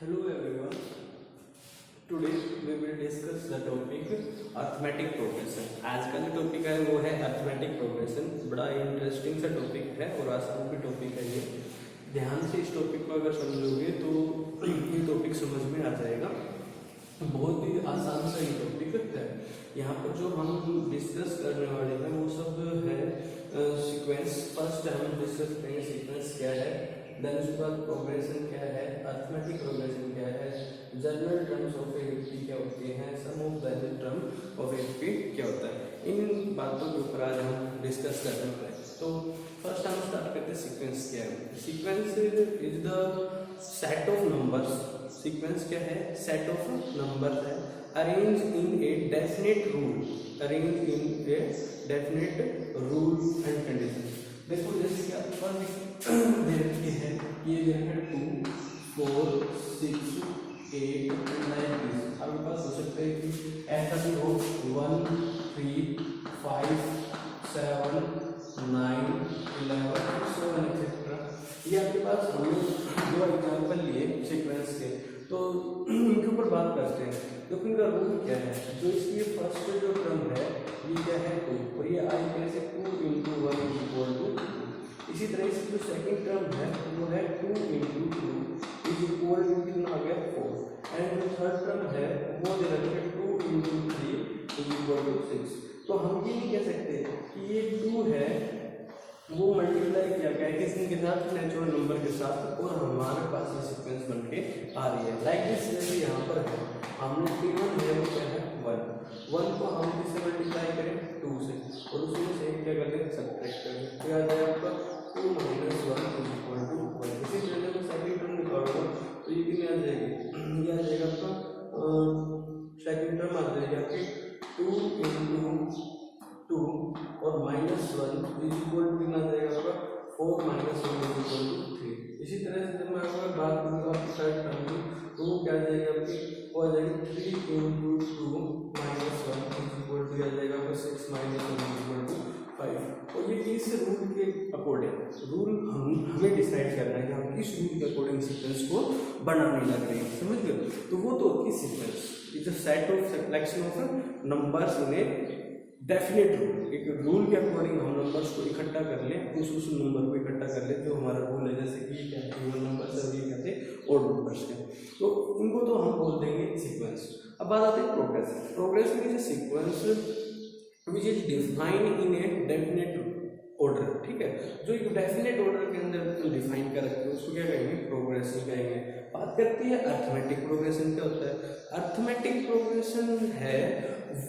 Hello everyone. Today we will discuss the topic arithmetic progression. आज का जो topic है वो है arithmetic progression. बड़ा इंटरेस्टिंग सा टॉपिक है और आसान भी टॉपिक है ये. ध्यान से इस टॉपिक को अगर समझोगे तो ये टॉपिक समझ में आ जाएगा. बहुत ही आसान सा ये टॉपिक है. यहाँ पर जो हम डिस्कस करने वाले हैं वो सब है सीक्वेंस. फर्स्ट हम डिस्कस करेंगे सीक्वेंस क्या है, देन उसके बाद प्रोग्रेशन क्या है, अरिथमेटिक प्रोग्रेशन क्या है, जनरल टर्म्स ऑफ एपी क्या होते हैं, sum of valid term of AP क्या होता है. इन बातों के ऊपर आज हम डिस्कस करने वाले हैं. तो फर्स्ट हम स्टार्ट करते हैं सीक्वेंस क्या है. Sequence is the set of numbers. Sequence क्या है? सेट ऑफ नंबर्स है arrange in a definite rule. Arrange in a definite rule and condition. देखो जैसे कि आपके पास दे रखी है, ये दे रखा है 2, 4, 6, 8 9 10. आपके पास हो सकता है कि ऐसा भी हो 1, 3, 5, 7, 9, 11 so on etc. ये आपके पास हमने दो एग्जाम्पल लिए सीक्वेंस के, तो इनके ऊपर बात करते हैं. देखो इनका रूल क्या है. जो इसकी फर्स्ट जो टर्म है ये क्या है 2, और ये आई कैसे 2 × 1 = 2. इसी तरह इसकी जो सेकंड टर्म है वो है 2 × 2 = कितना आ गया 4. एंड जो थर्ड टर्म है वो दे रखा है 2 × 3 = 6. तो हम ये नहीं कह सकते कि ये 2 है वो मल्टीप्लाई किया गया है किसके साथ, नेचुरल नंबर के साथ, और हमारे पास ये सीक्वेंस बन के आ रही है. लाइक दिस जैसे यहाँ पर है हमने P1 है वो क्या है 1 को हम किससे मल्टीप्लाई करें 2 से, और उसमें से क्या कर दें सब्ट्रैक्ट करें. तो याद है आपका 2 - 1 = 1. इसी तरह से सेकंड टर्म निकालोगे तो ये कितनी आ जाएगी, ये आ जाएगा आपका सेकंड टर्म आ जाएगी आपकी 2 × 2 और -1 कितना आ जाएगा आपका 4 - 1 = 3. इसी तरह से जब मैं आपको बात करूँगा आपकी थर्ड टर्म की तो वो क्या आ जाएगी आपकी, वो आ जाएगी 3 × 2 - 1 = आ जाएगा आपका 6 - 1 = 5. और ये किस रूल के अकॉर्डिंग, रूल हमें डिसाइड करना है कि हम किस रूल के अकॉर्डिंग सीक्वेंस को बनाने लग रहे हैं. समझ गए. तो वो तो होती है sequence is a set of selection of numbers in a definite rule. एक रूल के अकॉर्डिंग हम नंबर्स को इकट्ठा कर लें, उस नंबर को इकट्ठा कर लें जो हमारा रूल है. जैसे कि ये क्या है इवन नंबर्स और ये कहते हैं ऑड नंबर्स के. तो इनको तो हम बोल देंगे सीक्वेंस. अब बात आती है progress. Progress is a sequence which is defined in a definite order. ठीक है, जो एक डेफिनेट ऑर्डर के अंदर डिफाइन कर रखते हैं उसको क्या कहेंगे, प्रोग्रेशन कहेंगे. बात करते हैं अरिथमेटिक प्रोग्रेशन. क्या होता है अरिथमेटिक प्रोग्रेशन? है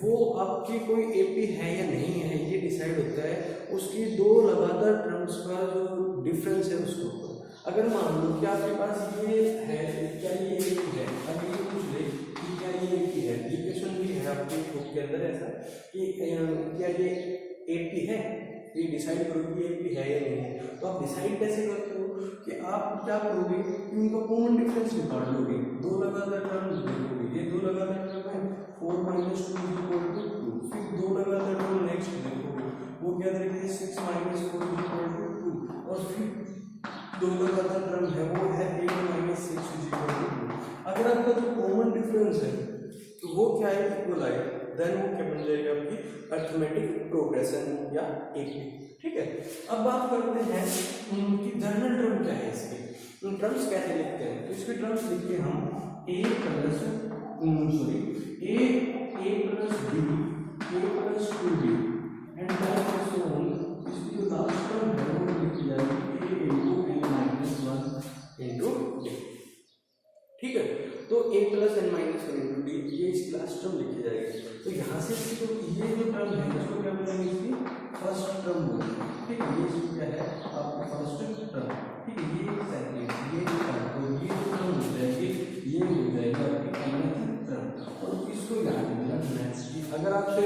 वो आपकी कोई एपी है या नहीं है ये डिसाइड होता है उसकी दो लगातार टर्म्स का जो डिफरेंस है उसके ऊपर. अगर मान लो कि आपके पास ये है, क्या ये एपी है, अगर ये पूछ ले कि क्या ये एपी है, इक्वेशन भी है आपके बुक के अंदर ऐसा कि क्या ये एपी है, ये डिसाइड करो कि एपी है या नहीं है. तो आप डिसाइड कैसे करते हो कि आप क्या करोगे कि उनका कॉमन डिफरेंस निकाल लोगे. दो लगातार टर्म देखोगे, ये दो लगातार टर्म है 4 - 2 = 2. फिर दो लगातार टर्म नेक्स्ट देखोगे वो क्या देखेंगे 6 - 4 = 2. और फिर दो लगातार टर्म है वो है 8 - 6 = 2. अगर आपका जो कॉमन डिफरेंस है तो वो क्या है इक्वल आएगा, देन वो क्या बन जाएगा आपकी अरिथमेटिक प्रोग्रेशन या एपी. ठीक है. अब बात करते हैं कि जनरल टर्म क्या है इसके. टर्म्स कैसे लिखते हैं. तो इसके टर्म्स लिखते हैं हम a + b, a + 2b and so on. इसकी जो लास्ट टर्म है वो लिखी जाएगी a × n - 1 × d. ठीक है. तो a + n - 1 × d ये इसकी लास्ट टर्म लिखी जाएगी. तो यहाँ से तो ये जो टर्म है इसको क्या बोलेंगे, इसकी फर्स्ट टर्म बोलेंगे. ठीक है, ये इसकी क्या है आपकी फर्स्ट टर्म. ठीक है, ये सेकंड, ये थर्ड, तो ये जो टर्म हो जाएगी ये हो जाएगी आपकी nth टर्म. और इसको याद रखना है. अगर आपसे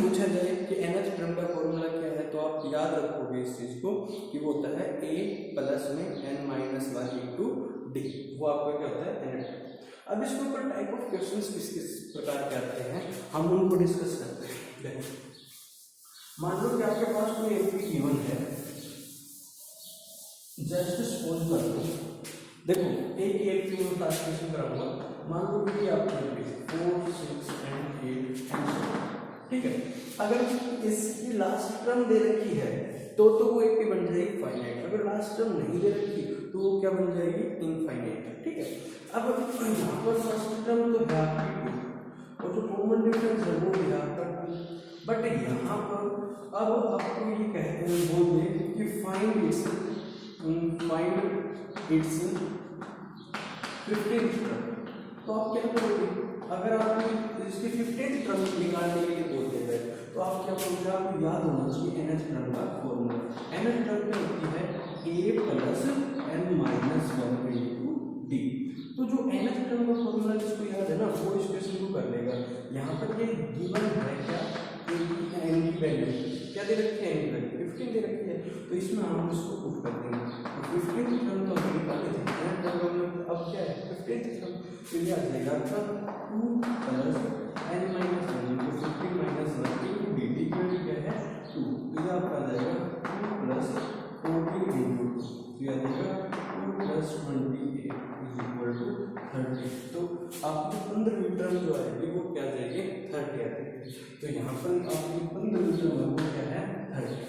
पूछा जाए कि nth टर्म का फॉर्मूला क्या है तो आप याद रखोगे इस चीज को कि वो होता है a + n - 1 × d. वो आपका क्या होता है nth. अब इसके ऊपर टाइप ऑफ क्वेश्चंस किस किस प्रकार के आते हैं हम उनको डिस्कस करते हैं. मान लो कि आपके पास कोई एपी गिवन है, जस्ट सपोज कर लो देखो एक एक क्यों क्लासिफिकेशन कराऊंगा, मान लो कि आपके 4 6 एंड 8 ठीक है। अगर इसकी लास्ट टर्म दे रखी है तो वो एक बन जाएगी फाइनाइट, अगर लास्ट टर्म नहीं दे रखी तो वो क्या बन जाएगी इनफाइनाइट, ठीक है। अब यहाँ पर फर्स्ट टर्म तो है आपकी 2 और जो कॉमन डिफरेंस है वो है आपका 2, बट यहाँ पर अब आपको ये कहते हैं बोल दे कि फाइंड इट्स 15th टर्म, तो आप क्या करोगे, अगर आपको इसकी 15th टर्म निकालने के लिए बोलते हैं तो आप क्या करोगे, आपको याद होना चाहिए nth टर्म का फॉर्मूला। nth टर्म क्या होती है a plus n minus 1 into D. तो जो nth टर्म का फॉर्मूला जिसको याद है ना वो इसके शुरू कर लेगा। यहाँ पर ये गिवन है क्या, n की वैल्यू क्या दे रखी है, n की वैल्यू 15 दे रखी है, तो इसमें हम इसको पुट कर देंगे। तो 15th टर्म तो हम निकाले थे, nth टर्म में अब क्या है 15th टर्म, तो ये आ जाएगा आपका 2 plus n minus 1 into 15 minus 1 into D, D की वैल्यू क्या है 2, तो ये आपका आ जाएगा 2 प्लस 14 इंटू 2, तो ये आ जाएगा 2 प्लस 28 इज इक्वल टू 30। तो आपकी 15वीं टर्म जो आएगी वो क्या आ जाएगी 30 आ जाएगी। तो यहाँ पर आपकी 15वीं टर्म है वो क्या है 30।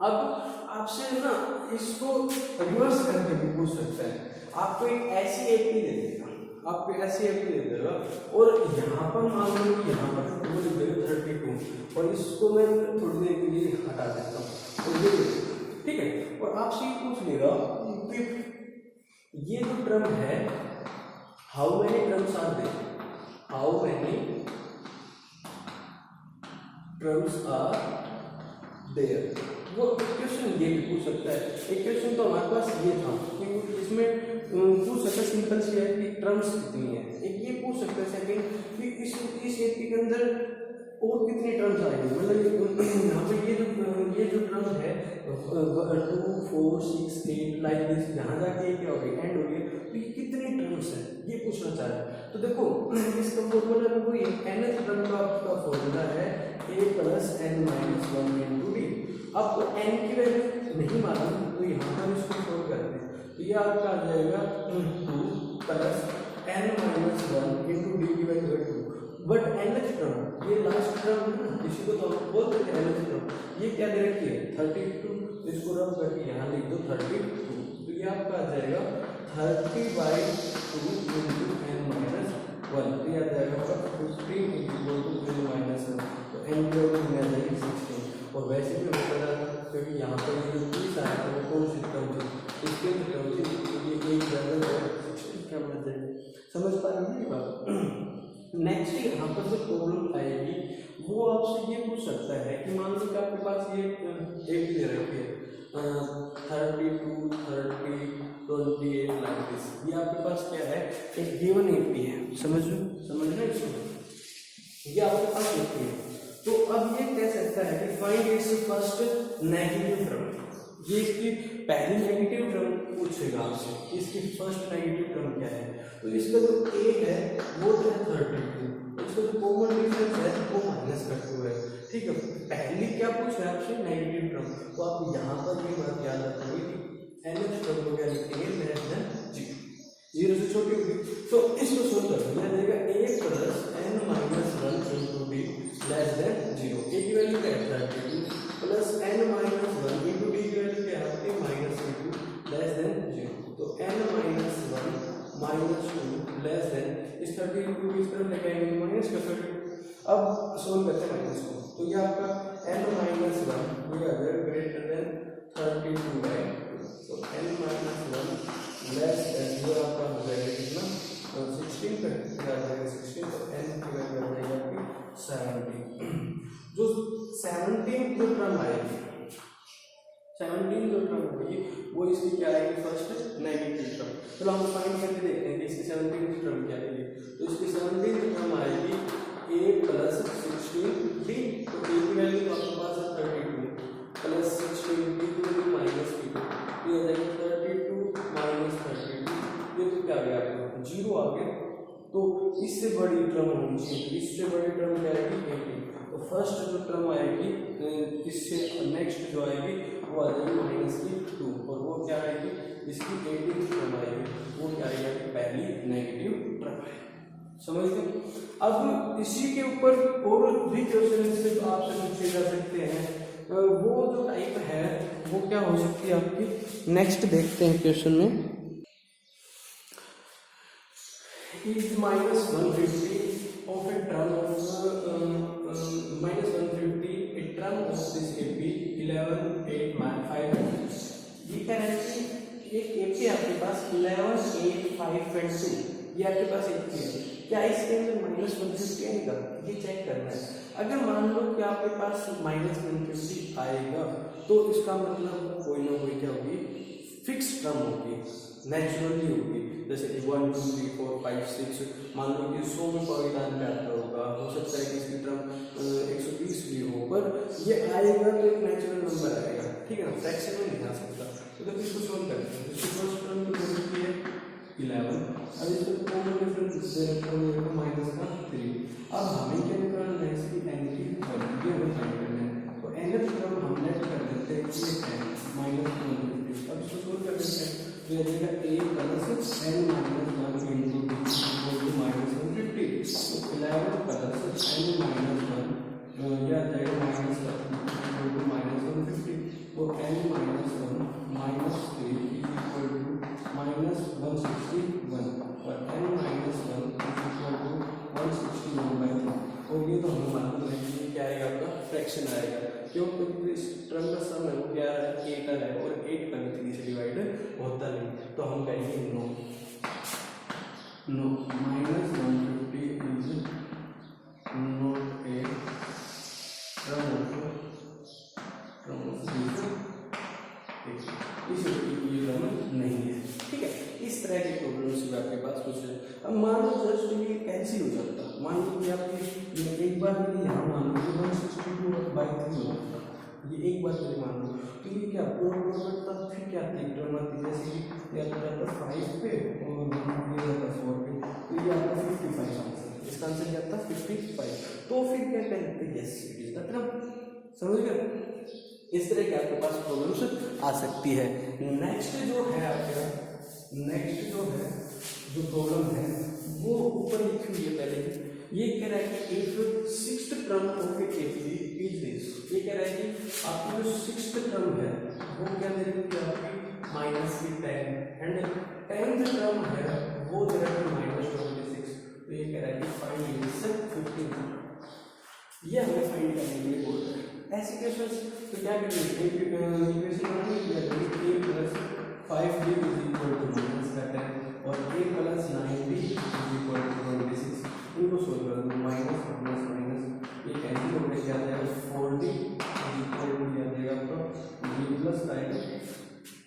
अब आपसे ना इसको रिवर्स करके भी पूछ सकता है, आपको एक ऐसी एपी दे देगा, आपको ऐसी एपी दे देगा और यहाँ पर मान लो कि यहाँ पर वो लिख देगा 32 और इसको मैं थोड़ी देर के लिए हटा देता हूँ और ये ठीक है, और आपसे ये पूछ लेगा कि ये जो टर्म है how many terms are there, how many terms are there, वो क्वेश्चन ये भी पूछ सकता है। एक क्वेश्चन तो हमारे पास ये था कि इसमें पूछ सकता है सिंपल सी है कि टर्म्स कितनी है, एक ये पूछ सकता है सेकंड कि इस एपी के अंदर और कितनी टर्म्स आएंगी, मतलब यहाँ पे ये जो टर्म है 2 4 6 8 लाइक दिस, यहाँ जाके क्या हो गई एंड हो गई, तो ये कितनी टर्म्स है ये पूछना चाह रहा है। तो देखो इसका फॉर्मूला वो ये nth टर्म का आपका फॉर्मूला है a plus n minus 1 into D. अब n की वैल्यू नहीं मालूम तो यहाँ पर इसको सोल्व करते हैं, तो ये आपका आ जाएगा 2 plus n minus 1 into D की वैल्यू है 2, बट nth टर्म ये लास्ट टर्म है ना, इसी को तो हम बोलते हैं nth टर्म, ये क्या दे रखी है 32, तो इसको रब करके यहाँ लिख दो 32, तो ये आपका आ जाएगा 30/2 इंटू n माइनस 1, तो ये आ जाएगा 15 इक्वल टू n माइनस 1, तो n की वैल्यू आ जाएगी 16। और वैसे भी होता था क्योंकि यहाँ पर ये जो 30 आया था वो कौन सी टर्म थी, इसके टर्म थी, तो ये एक बराबर है 16 क्या बन जाएगा, समझ पा रहे हैं ये बात। नेक्स्ट यहाँ पर जो प्रॉब्लम आएगी वो आपसे ये पूछ सकता है कि मान लो कि आपके पास ये एक दे रखी है 32 30 28 लाइक दिस, ये आपके पास क्या है एक गिवन एपी है, समझना इसको, ये आपके पास एपी है। तो अब ये कह सकता है कि find its first negative term, ये इसकी पहली नेगेटिव टर्म पूछेगा आपसे, इसकी फर्स्ट नेगेटिव टर्म क्या है, तो इसका जो a है वो तो है 32, इसका जो कॉमन डिफरेंस है वो माइनस करते हुए है, ठीक है। पहली क्या पूछ रहा है आपसे नेगेटिव टर्म, तो आप यहाँ पर ये बात याद रखोगे कि nth टर्म को क्या लिखेंगे लेस देन 0 से छोटी होगी, तो इसको सोल्व कर दिया जाएगा a plus n minus 1 into D less than 0, a की वैल्यू क्या है 32 plus n minus 1 into D की वैल्यू क्या है माइनस 2 लेस देन 0, तो n minus 1 minus 2 less than इस 32 को इस तरफ लेके आएंगे माइनस कर सकते, अब सोल्व करते हैं माइनस को, तो ये आपका n माइनस 1 ये आ जाएगा ग्रेटर देन 32/2, तो n माइनस 1 लेस देन ये आपका हो जाएगा कितना 16 पे आ जाएगा 16, तो n की वैल्यू आ जाएगी आपकी 17, जो 17 जो टर्म आएगी 17 जो टर्म होगी वो इसकी क्या आएगी फर्स्ट नेगेटिव टर्म। चलो हम फाइंड करके देखते हैं कि इसकी 17 टर्म क्या आएगी, तो इसकी 17 टर्म आएगी a प्लस 16 d, तो a की वैल्यू तो आपके पास है 32 प्लस 16 d की वैल्यू माइनस 2, ये आ जाएगा 32 माइनस 32, ये तो क्या आ गया आपको 0 आ गया, तो इससे बड़ी टर्म होनी चाहिए, तो इससे बड़ी टर्म क्या आएगी 18, तो फर्स्ट जो टर्म आएगी इससे नेक्स्ट जो आएगी वो आ जाएगी माइनस की 2, और वो क्या आएगी इसकी 18th टर्म आएगी। इसी के ऊपर और भी क्वेश्चन से आपसे पूछे जा सकते हैं। वो जो टाइप है वो क्या हो सकती है आपकी, नेक्स्ट देखते हैं क्वेश्चन में। Is -150 of A term of -150 A term of this AP 11 8 5 ये कह रहा है कि एक एपी आपके पास 11 8 5 एंड 2 ये आपके पास एपी है, क्या इसके अंदर -150 आएगा ये चेक करना है। अगर मान लो कि आपके पास -150 आएगा तो इसका मतलब कोई ना कोई क्या होगी, फिक्स टर्म होगी, नेचुरली होगी। जैसे 1 2 3 4 5 6 मान लो कि 100 में परिणाम पे आता होगा, हो सकता है कि इसकी टर्म 120 भी हो, पर ये आएगा तो एक नेचुरल नंबर आएगा, ठीक है ना, फ्रैक्शन में नहीं आ सकता। तो जब इसको सोल्व करते हैं तो फर्स्ट टर्म की होती है 11, अब इसको कॉमन डिफरेंस दे रखा है माइनस का 3। अब हमें क्या निकालना है, इसकी एन की वैल्यू ये हमें फाइंड करना है। तो एन की टर्म हम नेट कर देते हैं कि n -150। अब इसको सोल्व कर देते हैं तो ये देगा a plus n minus 1 into b equal to -150। तो 11 प्लस n माइनस 1 या जाएगा माइनस इक्वल टू -150। तो n minus 1 minus 3 equal to -161 और n माइनस 1 इक्वल टू 161/3। और ये तो हमें मालूम है कि क्या आएगा, आपका फ्रैक्शन आएगा, क्यों, क्योंकि इस टर्म का सम है वो क्या है, 8 है और 8 कभी 3 से डिवाइड होता नहीं, तो हम कहेंगे no -150 is not a term of नहीं है, ठीक है। इस तरह के प्रॉब्लम्स भी आपके पास कुछ है। अब मान लो जस्ट ये कैंसिल हो जाता, मान लो कि आपकी एक बार के लिए यहाँ मान लो 162/3 हो जाता, ये एक बार के लिए मान लो, तो ये क्या तब फिर क्या टर्म आती, जैसे कि ये आपका जाता 5 पे और ये जाता 4 पे, तो ये आपका 55 आंसर, इसका आंसर क्या आता 55। तो फिर क्या कहते हैं, yes it is the term, समझ गए। इस तरह के आपके पास प्रॉब्लम्स आ सकती है। नेक्स्ट जो है आपका, नेक्स्ट जो प्रॉब्लम है वो ऊपर लिखी हुई है पहले, ये कह रहा है कि if sixth term of A AP is this, ये कह रहा है कि आपकी जो सिक्स्थ टर्म है वो क्या दे रही है आपकी -10 एंड 10th टर्म है वो दे रहा है -26। तो ये कह रहा है कि फाइंड दिस 15, ये हमें फाइंड करने के लिए बोल रहा है। ऐसे क्वेश्चंस तो क्या करेंगे, इक्वेशन बनाने के लिए a plus 5b is equal to -10 और a plus 9b is equal to 26, इनको सोल्व कर दो, माइनस माइनस ये कैंसिल हो गया, आ जाएगा 4d इज इक्वल टू आ जाएगा आपका b प्लस 9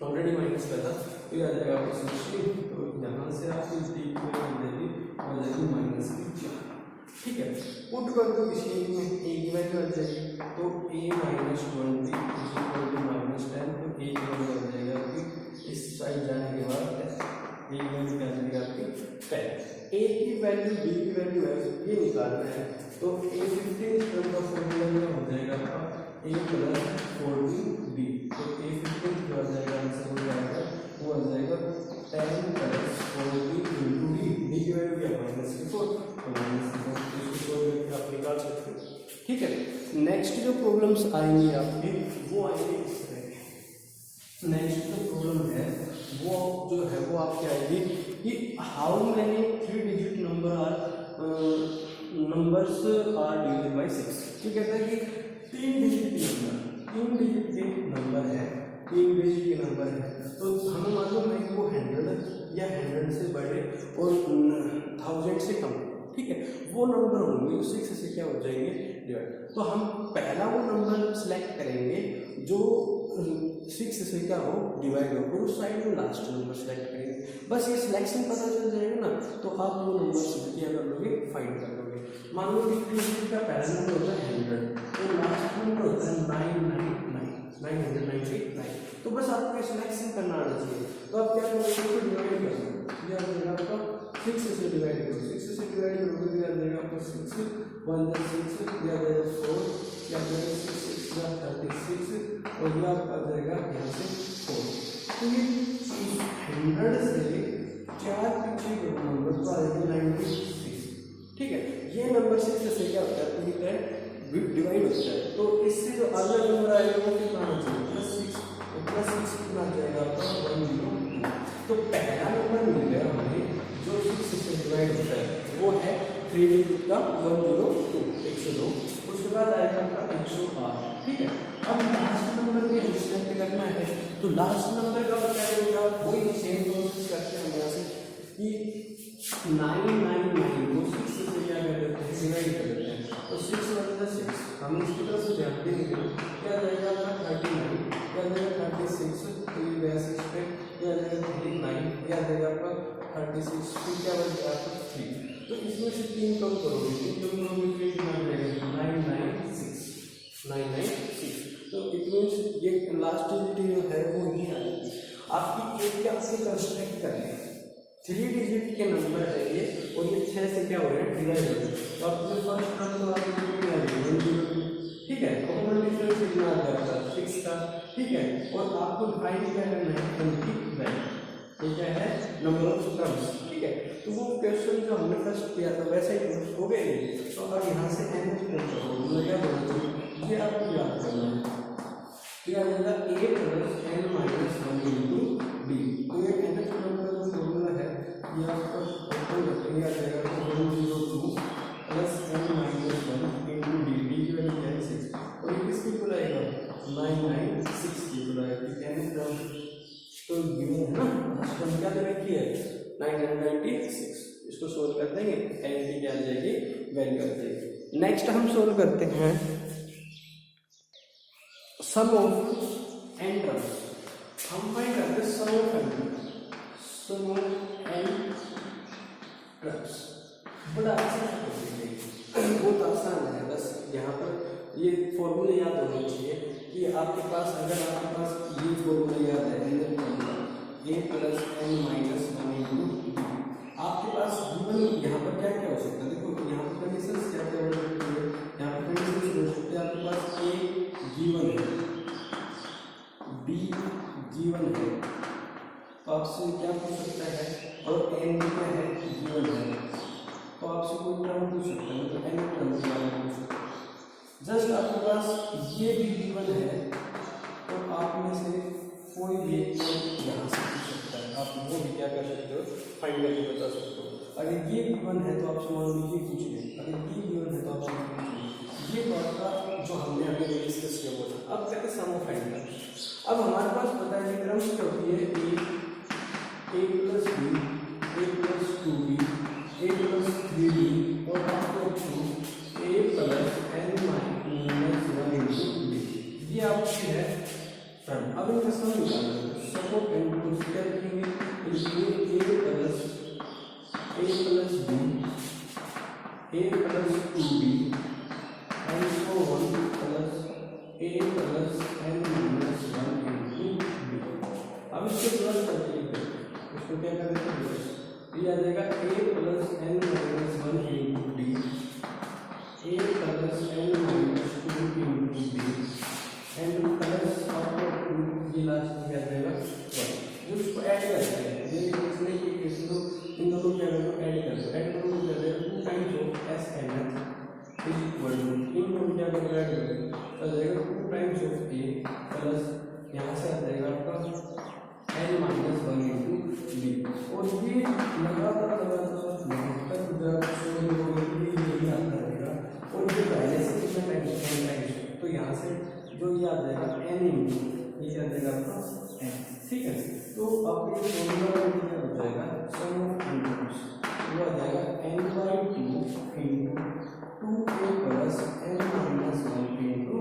ऑलरेडी माइनस का था, तो ये आ जाएगा आपका 16। तो यहाँ से आपकी d की वैल्यू आ जाएगी -4, ठीक है। पुट कर दो इसी में a की वैल्यू आ जाएगी, तो a -20 इज इक्वल टू -10, तो a की वैल्यू आ जाएगी आपकी इस साइड जाने के बाद a की वैल्यू क्या आ जाएगी आपकी 10। a की वैल्यू b की वैल्यू है ये निकालना है, तो a 15 टर्म का फॉर्मूला हो जाएगा आपका a प्लस 14b, तो a 15 जो आ जाएगा आंसर हो जाएगा वो आ जाएगा 10 प्लस 14 इंटू d की वैल्यू क्या -4, तो -4 आप निकाल सकते हो, ठीक है। नेक्स्ट जो प्रॉब्लम्स आएंगी आपकी वो आएंगे इस तरह के। नेक्स्ट जो प्रॉब्लम है वो जो है वो आपकी आएगी कि how many 3 digit numbers are divided by 6। तो कहता है कि 3 डिजिट के नंबर है, 3 डिजिट के नंबर है, तो हमें मालूम है कि वो 100 या 100 से बड़े और 1000 से कम, ठीक है, वो नंबर होंगे 6 से क्या हो जाएंगे डिवाइड। तो हम पहला वो नंबर सेलेक्ट करेंगे जो 6 से क्या हो डिवाइड हो, और उस साइड में लास्ट नंबर सेलेक्ट करेंगे। बस ये सिलेक्शन पता चल जाएगा ना, तो आप वो नंबर क्या कर लोगे, फाइंड कर लोगे। मान लो कि 3 का पहला नंबर होता है 100, तो लास्ट नंबर होता है 999, तो बस आपको सिलेक्शन करना आना चाहिए। तो आप क्या करोगे, इसको डिवाइड कर दो, यह हो जाएगा आपका 6 से डिवाइड करो, 6 से डिवाइड करोगे तो यह जाएगा आपको 6 1 6 यह जाएगा 4, यह जाएगा 6 36 और यह आपका जाएगा यहाँ से 4। तो ये 100 से 4 पीछे नंबर तो आ जाएगा 96, ठीक है। ये नंबर 6 से क्या होता है, 2 है डिवाइड होता है, तो इससे जो अगला नंबर आएगा वो कितना आना चाहिए, +6, तो +6 कितना आ जाएगा आपका 102। तो पहला नंबर मिल गया हमें जो 6 से डिवाइड होता है, वो है 3 डिजिट का 102, 102। उसके बाद आएगा आपका 108, ठीक है। अब लास्ट नंबर में इंस्टेंट करना है, तो लास्ट नंबर का क्या होगा, वही सेम प्रोसेस करते हैं यहाँ से कि 999 को 6 से क्या कर देते हैं, डिवाइड कर देते हैं, तो 6 × 6 हम इसकी तरफ से ध्यान देंगे, क्या जाएगा आपका 39, क्या जाएगा 36, तो ये गया 6 पे, क्या जाएगा 39, क्या जाएगा आपका 36, फिर क्या बचेगा आपका 3। तो इसमें से 3 कम करोगे, 3 कम करोगे फिर कितना जाएगा 996। तो इट मीन्स ये लास्ट डिजिट जो है वो ये आएगी आपकी। एक क्या से कंस्ट्रक्ट कर लें, 3 डिजिट के नंबर है ये, और ये 6 से क्या हो रहा है, डिवाइड हो रहा है, तो आपके फर्स्ट टर्म तो आपको क्या आएगा 102, ठीक है। कॉमन डिफरेंस कितना आ जाएगा 6 का, ठीक है। और आपको फाइंड क्या करना है, उनकी वैल्यू, ये क्या है, नंबर ऑफ टर्म्स, ठीक है। तो वो क्वेश्चन जो हमने फर्स्ट किया था वैसा ही हो गए, तो अब यहाँ से n मतलब क्या बोलना चाहिए, ये आपको याद करना है, क्या जाएगा a + n - 1 × d। तो ये nth टर्म का जो फॉर्मूला है ये आपका ओपन करते हैं, आ जाएगा 102 + n - 1 × d, d की वैल्यू क्या है 6, और ये किसकी इक्वल आएगा 996 की इक्वल आएगा, nth टर्म तो गिवन है ना, टर्म क्या दे रखी है 996, इसको सोल्व कर देंगे, n की क्या आ जाएगी वैल्यू आ जाएगी। नेक्स्ट हम सोल्व करते हैं सम ऑफ n टर्म्स, हम फाइंड करते हैं सम ऑफ n टर्म्स। बड़ा आसान है, बहुत आसान है, बस यहाँ पर ये फॉर्मूले याद होने चाहिए कि आपके पास, अगर आपके पास ये फॉर्मूला याद है a + n - 1 × d, आपके पास गिवन यहाँ पर क्या क्या हो सकता है, देखो यहाँ पर कंडीशंस क्या क्या हो सकती है, यहाँ पर कंडीशंस हो सकते हैं, आपके पास a गिवन है, b गिवन है, तो आपसे क्या पूछ सकता है, और n क्या है गिवन है, तो आपसे कोई टर्म पूछ सकता है, मतलब n टर्म के बारे में पूछ सकता है। जस्ट आपके पास ये भी गिवन है, तो आप में से कोई भी यहाँ से पूछ सकता है, आप वो भी क्या कर सकते हो, फाइंड करके बता सकते हो। अगर ये गिवन है तो आपसे मान लीजिए पूछ ले, अगर ये गिवन है तो आपसे पूछ ले, ये बात का जो हमने अभी डिस्कस किया वो था। अब कहते सम ऑफ n टर्म्स। अब हमारे पास पता है कि टर्म्स क्या होती है, a + b, a + 2b, a + 3b, और आपको a + n - 1 × d, ये आपकी है टर्म। अब इनका सम निकालना है, सम ऑफ n टर्म्स क्या लिखेंगे, a + b, a + 2b, and so on plus a + n - 1 × d। अब इसको प्लस करके लिखते हैं, इसको क्या करेंगे प्लस, ये आ जाएगा a + n - 1 × d, a + n - 2 × d, and plus आपको ये लास्ट में क्या जाएगा 1। जो इसको ऐड करते हैं, ये इसमें कि इसको इन दोनों क्या करो ऐड कर दो, ऐड करो तो क्या जाएगा 2 times of s n is equal to, इन दोनों क्या करो ऐड करो, तो जाएगा 2 टाइम्स ऑफ a प्लस यहाँ से आ जाएगा आपका n - 1 × d, और ये लगातार तक जब सोल्व होगी यही आता रहेगा, और ये पहले से कितना टाइम्स, तो यहाँ से जो ये आ जाएगा n × ये आ जाएगा आपका n, ठीक है। तो आपके फॉर्मूला में क्या हो जाएगा, सम ऑफ n टर्म्स वो आ जाएगा n/2 × 2a + n - 1 ×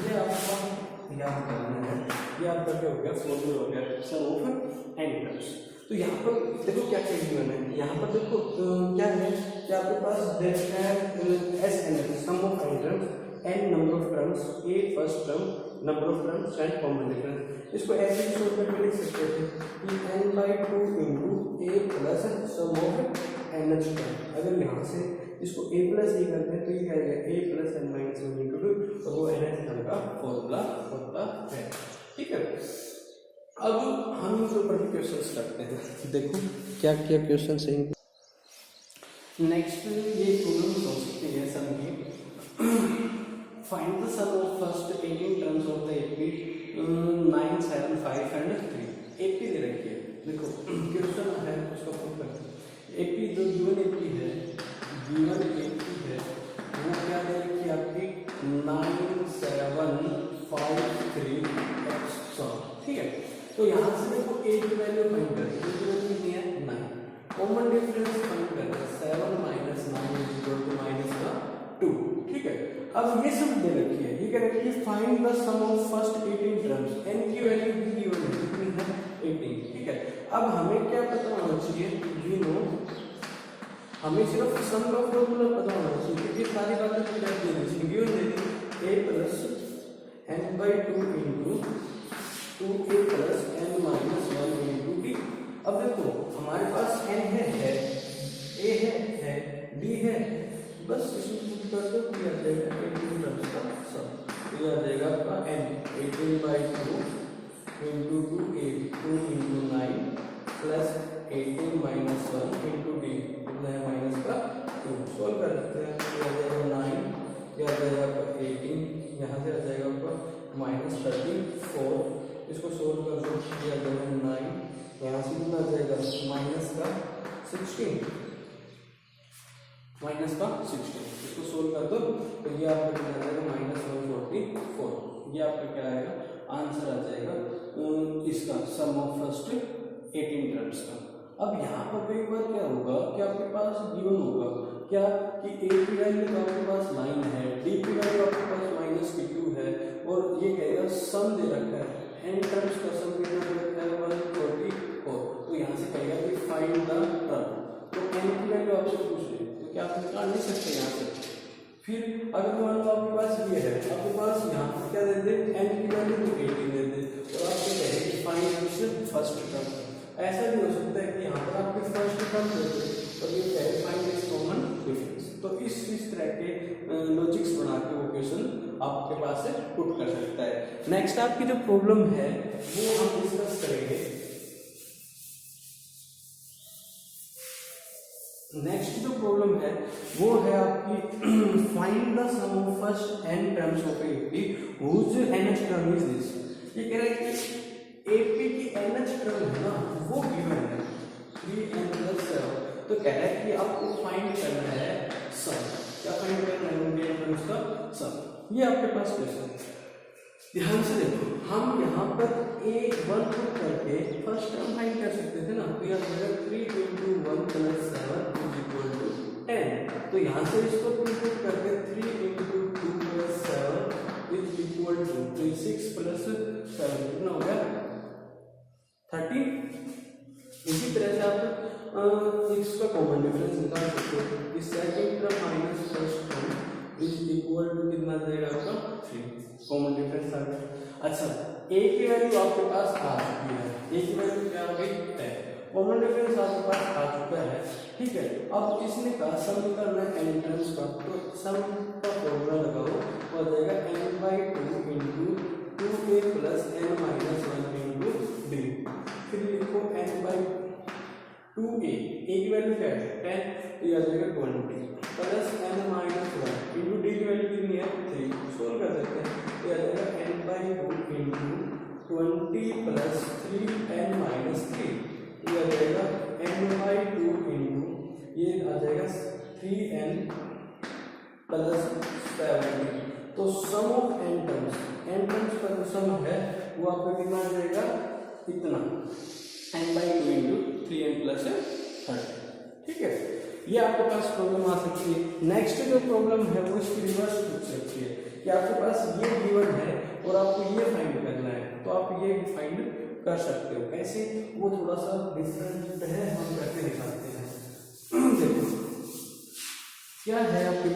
ये आपका याद करना है, ये आपका क्या हो गया फॉर्मूला हो गया सम ऑफ n टर्म्स। तो यहाँ पर देखो क्या क्या गिवन है, यहाँ पर देखो क्या है कि आपके पास दैट है S N sum of n terms, n number of terms, a first term, number of terms and common difference. इसको ऐसे ही सोल्व करके लिख सकते थे कि n/2 × a + sum of nth term. अगर यहाँ से इसको a + a करते हैं तो ये क्या आएगा a + n - 1 × 2, और वो nth टर्म का फॉर्मूला होता है, ठीक है। अब हम इनके ऊपर भी क्वेश्चंस करते हैं, देखो क्या क्या क्वेश्चंस हैं। नेक्स्ट ये प्रॉब्लम हो सकती है सम की, find the sum of first 18 terms of the AP 9, 7, 5 and 3। AP दे रखी है, देखो क्वेश्चन है उसका प्रूफ करते हैं। एपी जो गिवन एपी है वो क्या दे रखी है आपकी 9, 7, 5, 3 एक्स्ट्रा, ठीक है। तो यहाँ से देखो ए की वैल्यू फाइंड करते हैं, जो कितनी है 9, कॉमन डिफरेंस फाइंड करते हैं 7 minus 9 is equal to minus का 2, ठीक है। अब ये सब दे रखी है, ये कह रखी है find the sum of first 18 terms, N की वैल्यू भी गिवन है कितनी है 18, ठीक है। अब हमें क्या पता होना चाहिए, वी नो, हमें सिर्फ सम का फॉर्मूला पता होना चाहिए, ये सारी बातें तो क्या दी है given they the a plus n/2 into 2a plus n-1 into d। अब देखो हमारे पास n है a है d है, बस इसमें पुट कर दो, ये आ जाएगा 18 टर्म्स का सम, ये आ जाएगा आपका n 18/2 into 2a 2 into 9 plus 18 minus 1 into d कितना है माइनस का 2। सॉल्व कर देते हैं, ये आ जाएगा 9, ये आ जाएगा आपका 18, यहाँ से आ जाएगा आपका माइनस 34, इसको सोल्व कर दो, ये आ जाएगा 9, यहाँ से कितना आ जाएगा माइनस का 16, इसको सोल्व कर दो तो ये आपका क्या आ जाएगा माइनस 144, ये आपका क्या आएगा आंसर आ जाएगा इसका सम ऑफ फर्स्ट 18 टर्म्स का। अब यहाँ पर एक बार क्या होगा कि आपके पास गिवन होगा क्या कि a की वैल्यू तो आपके पास 9 है, d की वैल्यू आपके पास माइनस की 2 है, और ये कहेगा सम दे रखा है n टर्म्स का सम कितना दे रखा है 144, तो यहाँ से कहेगा कि फाइंड द टर्म, तो n की वैल्यू आपसे पूछ ले तो क्या आप निकाल नहीं सकते यहाँ से। फिर अगर मान लो आपके पास ये है, आपके पास यहाँ पर क्या दे दे n की वैल्यू तो 18 दे दे, तो आप क्या कहेंगे फाइंड फर्स्ट टर्म। ऐसा भी हो सकता है कि यहाँ पर आपके फर्स्ट टर्म दे दे और ये क्या है फाइंड दिस कॉमन डिफरेंस। तो इस तरह के लॉजिक्स बना के वो क्वेश्चन आपके पास से पुट कर सकता है। नेक्स्ट आपकी जो प्रॉब्लम है वो हम डिस्कस करेंगे। नेक्स्ट जो प्रॉब्लम है वो है आपकी find the sum of first n terms of AP which nth term is this. ये कह रहा है कि एपी की nth टर्म है ना वो गिवन है 3n + 7, तो कह रहा है कि आपको फाइंड करना है सम। क्या फाइंड करना है उनके टर्म्स का सम। ये आपके पास क्वेश्चन है, ध्यान से देखो, हम यहाँ पर a1 पुट करके फर्स्ट टर्म फाइंड कर सकते थे ना, तो यह हो जाएगा 3 × 1 + 7 = 10। तो यहाँ से इसको पुट करके 3 × 2 + 7 = 6 + 7 कितना हो गया 13। इसी तरह से आप इसका कॉमन डिफरेंस निकाल सकते हो, इस second term minus first term = कितना जाएगा आपका 3, कॉमन डिफरेंस आ गया। अच्छा a की वैल्यू आपके पास आ चुकी है, a की वैल्यू क्या आ गई 10, कॉमन डिफरेंस आपके पास आ चुका है, ठीक है। अब इसने कहा सम निकालना है n टर्म्स का, तो सम का फॉर्मूला लगाओ, हो जाएगा n/2 × 2a + n-1 × d। फिर लिखो n/2a, a की वैल्यू क्या है 10, तो यह आ जाएगा 20 प्लस n-1 × d की वैल्यू कितनी है 3, सोल्व कर देते हैं, तो यह आ जाएगा n/2 × 20 प्लस 3n-3, तो यह आ जाएगा n/2 × ये आ जाएगा 3n प्लस 70। तो सम ऑफ n टर्म्स का जो सम है वो आपका कितना आ जाएगा इतना n/2 × 3n + 30, ठीक है। ये आपके पास प्रॉब्लम आ सकती है। नेक्स्ट जो प्रॉब्लम है वो इसकी रिवर्स पूछ सकती है कि आपके पास ये गिवन है और आपको ये फाइंड करना है, तो आप ये फाइंड कर सकते हो। कैसे, वो थोड़ा सा डिफरेंट है, हम करके दिखाते हैं। देखो क्या है आपके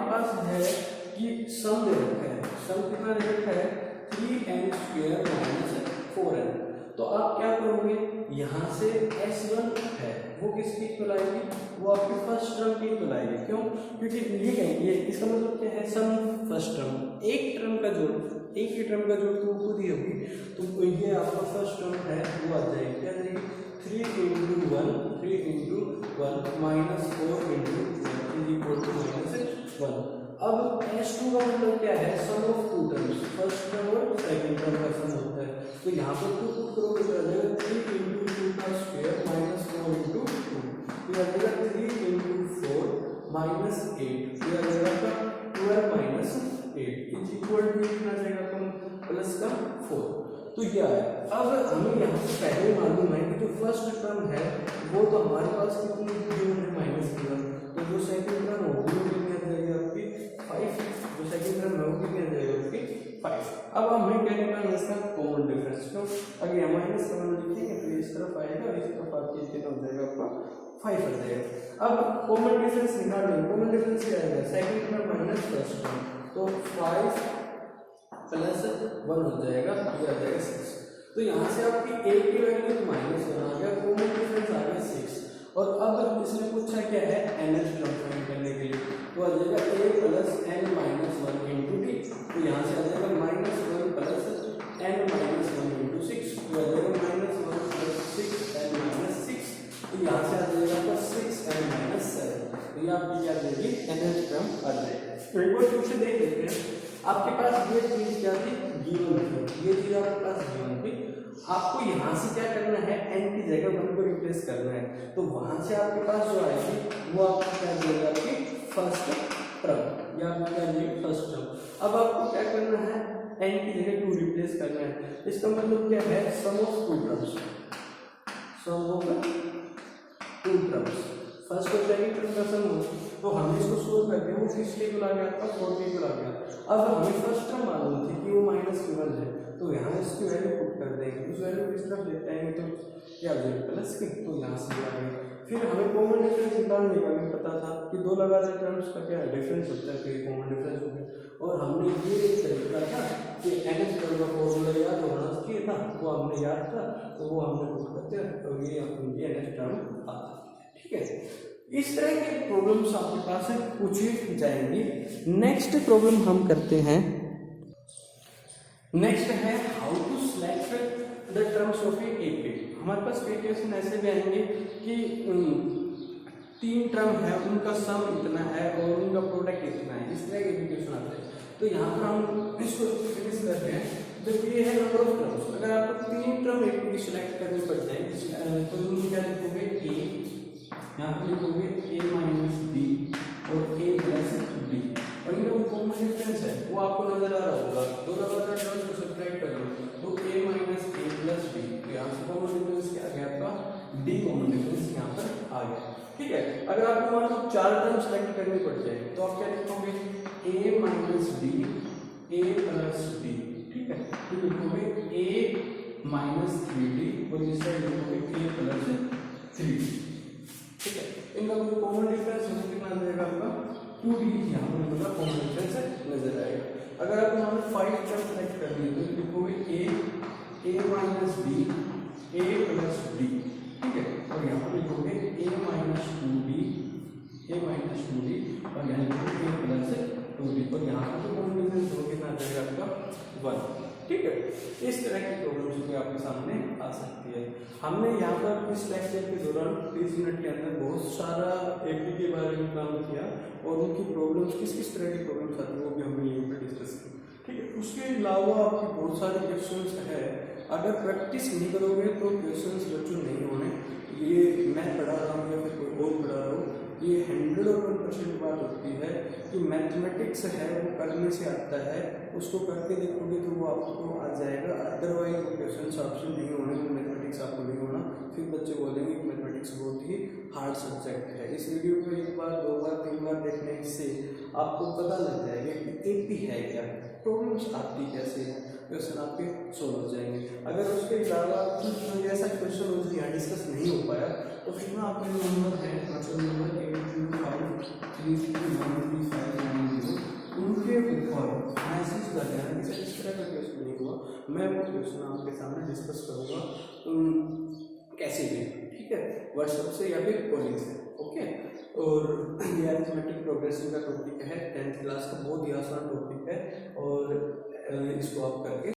पास है कि सम दे रखा है, सम कितना दे रखा है 3n² - 4n। तो आप क्या करोगे, यहाँ से s1 है वो किसकी इक्वल आएगी, वो आपकी फर्स्ट टर्म की इक्वल आएगी। क्यों, क्योंकि ये कहेंगे इसका मतलब क्या है सम फर्स्ट टर्म, एक टर्म का जोड़, एक ही टर्म का जोड़ तो वो खुद ही होगी, तो ये आपका फर्स्ट टर्म है वो आ जाएगी, क्या आ जाएगी 3 × 1 = 3 into 1 minus 4 into 1 is equal to minus 1। अब S2 का मतलब क्या है, sum of two terms, first term और सेकंड टर्म का सम होता है। तो यहाँ पर टू पुट करोगे तो आ जाएगा 3 इंटू 2 का स्क्वायर माइनस 4 इंटू 2, तो आ जाएगा 3 इंटू 4 माइनस 8, तो आ जाएगा 12 माइनस 8 इज इक्वल टू कितना आ जाएगा अपन प्लस का 4। तो ये आया। अब हमें यहाँ से पहले मालूम है कि जो फर्स्ट टर्म है वो तो हमारे पास कितनी गिवन है, माइनस गिवन, तो जो सेकंड टर्म होगी वो कितनी आ जाएगी आपकी 5, जो सेकंड टर्म है वो कितनी आ जाएगी आपकी 5। अब हमें क्या निकालना है इसका कॉमन डिफरेंस, तो अगर यहाँ माइनस कॉमन लिखेंगे तो इस तरफ आएगा, इस तरफ आपकी कितना हो जाएगा आपका 5 आ जाएगा। अब कॉमन डिफरेंस निकालेंगे, कॉमन डिफरेंस क्या आएगा, second term minus first term, तो 5 प्लस 1 हो जाएगा, ये आ जाएगा 6। तो यहाँ से आपकी a की वैल्यू माइनस 1 आ गया, कॉमन डिफरेंस आ गया 6। और अब इसने पूछा क्या है nth टर्म फाइंड करने के लिए, तो आ जाएगा a plus n minus 1 into D, तो यहाँ से आ जाएगा minus 1 plus n minus 1 into 6, तो आ जाएगा माइनस 1 प्लस 6 n माइनस 6, तो यहाँ से आ जाएगा आपका 6 n माइनस 7, तो ये आपकी क्या आ जाएगी nth टर्म आ जाएगा। तो एक बार फिर से देख लेते हैं, आपके पास ये चीज क्या थी, गिवन थी, ये चीज आपके पास गिवन थी, आपको यहाँ से क्या करना है n की जगह 1 को रिप्लेस करना है, तो वहां से आपके पास जो आएगी वो आपको क्या देगा, आपकी फर्स्ट टर्म, या आपको क्या देगी फर्स्ट टर्म। अब आपको क्या करना है, n की जगह 2 रिप्लेस करना है, इसका मतलब क्या है, sum of two terms, sum of two terms, first और सेकंड टर्म का सम हो, तो हमने इसको सोल्व करके वो किस टेबल आ गया आपका 4 टेबल आ गया। अब हमें फर्स्ट टर्म मालूम थी कि वो माइनस गिवन है, तो यहाँ इसकी वैल्यू पुट कर देंगे, उस वैल्यू को इस तरफ लेते आएंगे तो क्या हो जाएगा प्लस की, तो यहाँ से आ गया। फिर हमें कॉमन डिफरेंस निकालने का भी पता था कि दो लगातार टर्म्स का क्या डिफरेंस होता है, फिर कॉमन डिफरेंस हो गया। और हमने ये एक तरीका था कि nth टर्म का फॉर्मूला याद होना चाहिए था, वो हमने याद था, तो वो हमने पुट करते हैं, तो ये nth टर्म आता है, ठीक है। इस तरह के प्रॉब्लम्स आपके पास पूछी जाएंगी। नेक्स्ट प्रॉब्लम हम करते हैं, नेक्स्ट है how to select the terms of a equation. हमारे पास इक्वेशन ऐसे भी आएंगे कि 3 टर्म है, उनका सम इतना है और उनका प्रोडक्ट इतना है, इस तरह के इक्वेशन आते हैं। तो यहाँ पर हम इसको फिनिश करते हैं, जब ये है नंबर ऑफ टर्म्स, अगर आपको 3 टर्म एक की सिलेक्ट करनी पड़ जाए तो उनमें क्या लिखोगे, ए यहाँ पे लिखोगे a माइनस बी और a प्लस बी, और इनका जो कॉमन डिफरेंस है वो आपको नजर आ रहा होगा, दो लगातार टर्म्स को सब्ट्रैक्ट कर लो, तो a minus a plus B, तो यहाँ से कॉमन डिफरेंस क्या आ गया आपका, d कॉमन डिफरेंस यहाँ पर आ गया, ठीक है। अगर आपको मान लो 4 टर्म सेलेक्ट करनी पड़ जाए तो आप क्या लिखोगे, a minus B a plus B, ठीक है, तो लिखोगे a माइनस 3d और इस साइड लिखोगे a प्लस 3d, ठीक है। इनका कोई कॉमन डिफरेंस हमें कितना आ जाएगा आपका 2d, यहाँ पर मतलब कॉमन डिफरेंस नजर आएगा। अगर आप यहाँ पर 5 टर्म सेलेक्ट कर लिए तो लिखोगे a minus B a plus b, ठीक है, और यहाँ पर लिखोगे a माइनस 2b और यहाँ लिखोगे a प्लस 2b, और यहाँ पर तो कॉमन डिफरेंस हो कितना आ जाएगा आपका 1, ठीक है। इस तरह की प्रॉब्लम्स भी आपके सामने आ सकती है। हमने यहाँ पर इस लेक्चर के दौरान 30 मिनट के अंदर बहुत सारा एपी के बारे में काम किया और उनकी प्रॉब्लम्स किस तरह की प्रॉब्लम्स आती है वो भी हमने यहीं पर डिस्कस की, ठीक है। उसके अलावा आपके बहुत सारे क्वेश्चंस है, अगर प्रैक्टिस नहीं करोगे तो क्वेश्चंस बच्चों नहीं होने, ये मैं पढ़ा रहा हूँ या फिर कोई और पढ़ा रहा हूँ, ये 101% बात होती है कि मैथमेटिक्स है वो करने से आता है, उसको करके देखोगे तो वो आपको आ जाएगा, अदरवाइज वो क्वेश्चन आपसे नहीं होने, वो मैथमेटिक्स आपको नहीं होना, फिर बच्चे बोलेंगे कि मैथमेटिक्स बहुत ही हार्ड सब्जेक्ट है। इस वीडियो को 1 बार 2 बार 3 बार देखने से आपको पता लग जाएगा कि एपी है क्या, प्रॉब्लम्स आती कैसे है, क्वेश्चन आपके सोल्व हो जाएंगे। अगर उसके अलावा कुछ ऐसा क्वेश्चन मुझे यहाँ डिस्कस नहीं हो पाया तो फिर मैं आपके नंबर है मतलब नंबर 8253393590 उनके ऊपर मैसेज कर देना कि इस तरह का क्वेश्चन नहीं हुआ, मैं वो क्वेश्चन आपके सामने डिस्कस करूँगा कैसे भी, ठीक है, व्हाट्सएप से या फिर कॉलिंग से, ओके। और ये अरिथमेटिक प्रोग्रेशन का टॉपिक है, 10th क्लास का बहुत ही आसान टॉपिक है और इसको आप करके